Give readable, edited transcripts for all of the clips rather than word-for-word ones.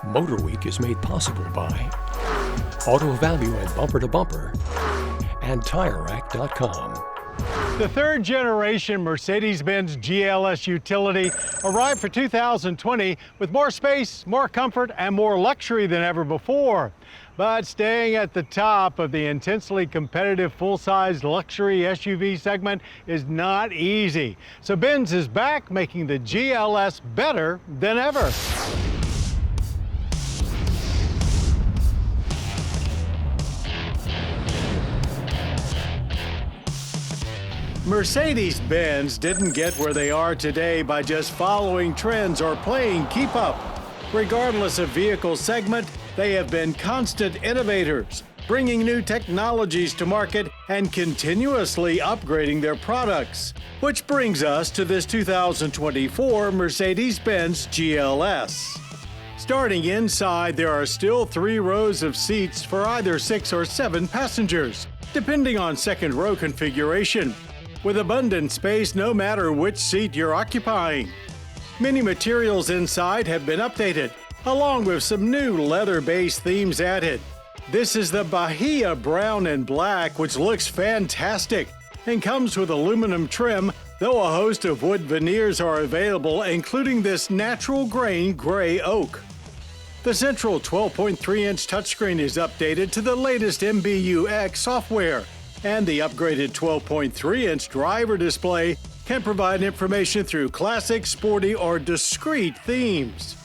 MotorWeek is made possible by Auto Value and Bumper to Bumper and TireRack.com. The third generation Mercedes-Benz GLS utility arrived for 2020 with more space, more comfort, and more luxury than ever before. But staying at the top of the intensely competitive full-size luxury SUV segment is not easy. So Benz is back, making the GLS better than ever. Mercedes-Benz didn't get where they are today by just following trends or playing keep up. Regardless of vehicle segment, they have been constant innovators, bringing new technologies to market and continuously upgrading their products. Which brings us to this 2024 Mercedes-Benz GLS. Starting inside, there are still 3 rows of seats for either 6 or 7 passengers, depending on second row configuration, with abundant space no matter which seat you're occupying. Many materials inside have been updated, along with some new leather-based themes added. This is the Bahia Brown and Black, which looks fantastic and comes with aluminum trim, though a host of wood veneers are available, including this natural grain gray oak. The central 12.3-inch touchscreen is updated to the latest MBUX software, and the upgraded 12.3-inch driver display can provide information through classic, sporty, or discrete themes.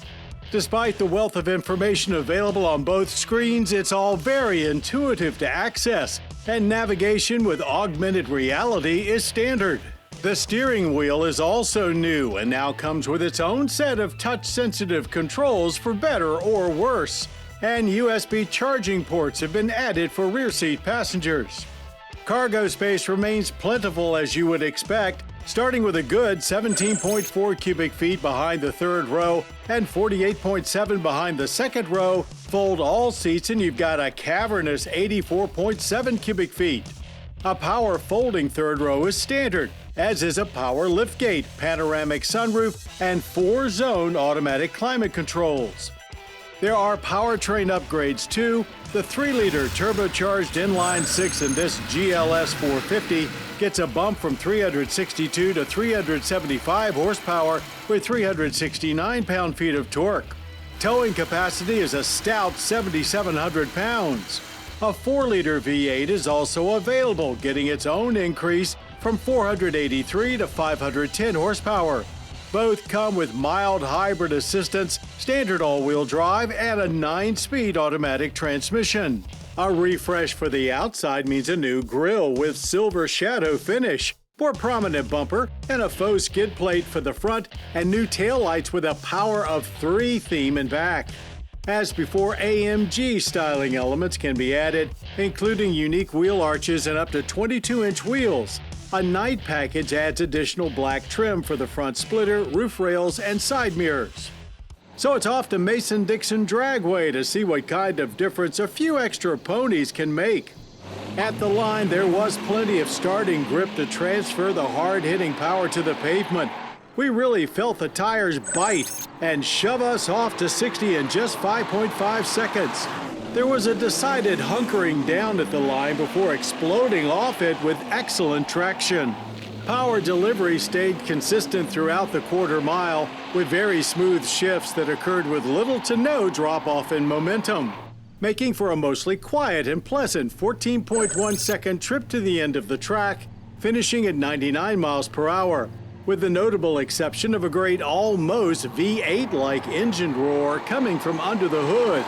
Despite the wealth of information available on both screens, it's all very intuitive to access, and navigation with augmented reality is standard. The steering wheel is also new and now comes with its own set of touch-sensitive controls for better or worse, and USB charging ports have been added for rear seat passengers. Cargo space remains plentiful as you would expect, starting with a good 17.4 cubic feet behind the third row and 48.7 behind the second row. Fold all seats and you've got a cavernous 84.7 cubic feet. A power folding third row is standard, as is a power liftgate, panoramic sunroof, and 4-zone automatic climate controls. There are powertrain upgrades too. The 3-liter turbocharged inline-6 in this GLS 450 gets a bump from 362 to 375 horsepower with 369 pound-feet of torque. Towing capacity is a stout 7,700 pounds. A 4-liter V8 is also available, getting its own increase from 483 to 510 horsepower. Both come with mild hybrid assistance, standard all-wheel drive, and a 9-speed automatic transmission. A refresh for the outside means a new grille with silver shadow finish, more prominent bumper, and a faux skid plate for the front, and new taillights with a power of 3 theme in back. As before, AMG styling elements can be added, including unique wheel arches and up to 22-inch wheels. A night package adds additional black trim for the front splitter, roof rails, and side mirrors. So it's off to Mason-Dixon Dragway to see what kind of difference a few extra ponies can make. At the line, there was plenty of starting grip to transfer the hard-hitting power to the pavement. We really felt the tires bite and shove us off to 60 in just 5.5 seconds. There was a decided hunkering down at the line before exploding off it with excellent traction. Power delivery stayed consistent throughout the quarter mile, with very smooth shifts that occurred with little to no drop-off in momentum, making for a mostly quiet and pleasant 14.1-second trip to the end of the track, finishing at 99 miles per hour, with the notable exception of a great almost V8-like engine roar coming from under the hood.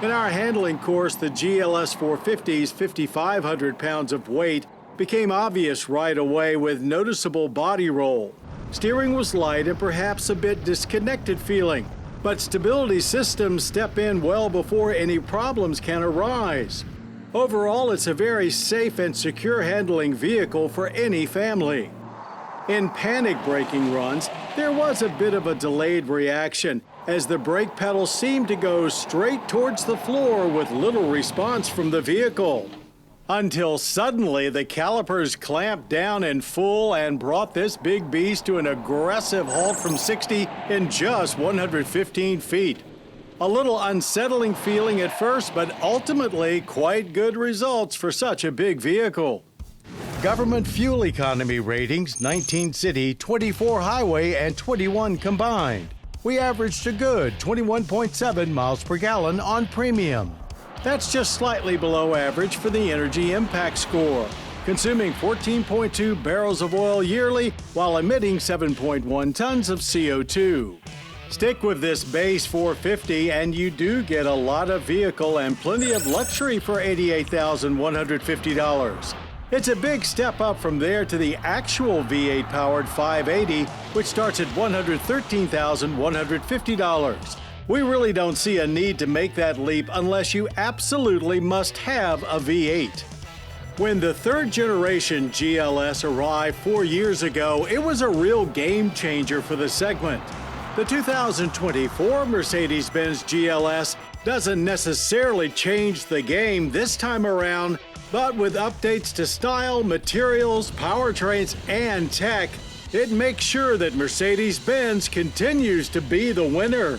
In our handling course, the GLS 450's 5,500 pounds of weight became obvious right away with noticeable body roll. Steering was light and perhaps a bit disconnected feeling, but stability systems step in well before any problems can arise. Overall, it's a very safe and secure handling vehicle for any family. In panic braking runs, there was a bit of a delayed reaction, as the brake pedal seemed to go straight towards the floor with little response from the vehicle. Until suddenly the calipers clamped down in full and brought this big beast to an aggressive halt from 60 in just 115 feet. A little unsettling feeling at first, but ultimately quite good results for such a big vehicle. Government fuel economy ratings, 19 city, 24 highway, and 21 combined. We averaged a good 21.7 miles per gallon on premium. That's just slightly below average for the energy impact score, consuming 14.2 barrels of oil yearly while emitting 7.1 tons of CO2. Stick with this base 450 and you do get a lot of vehicle and plenty of luxury for $88,150. It's a big step up from there to the actual V8 powered 580, which starts at $113,150. We really don't see a need to make that leap unless you absolutely must have a V8. When the third generation GLS arrived 4 years ago, it was a real game changer for the segment. The 2024 Mercedes-Benz GLS doesn't necessarily change the game this time around, but with updates to style, materials, powertrains, and tech, it makes sure that Mercedes-Benz continues to be the winner.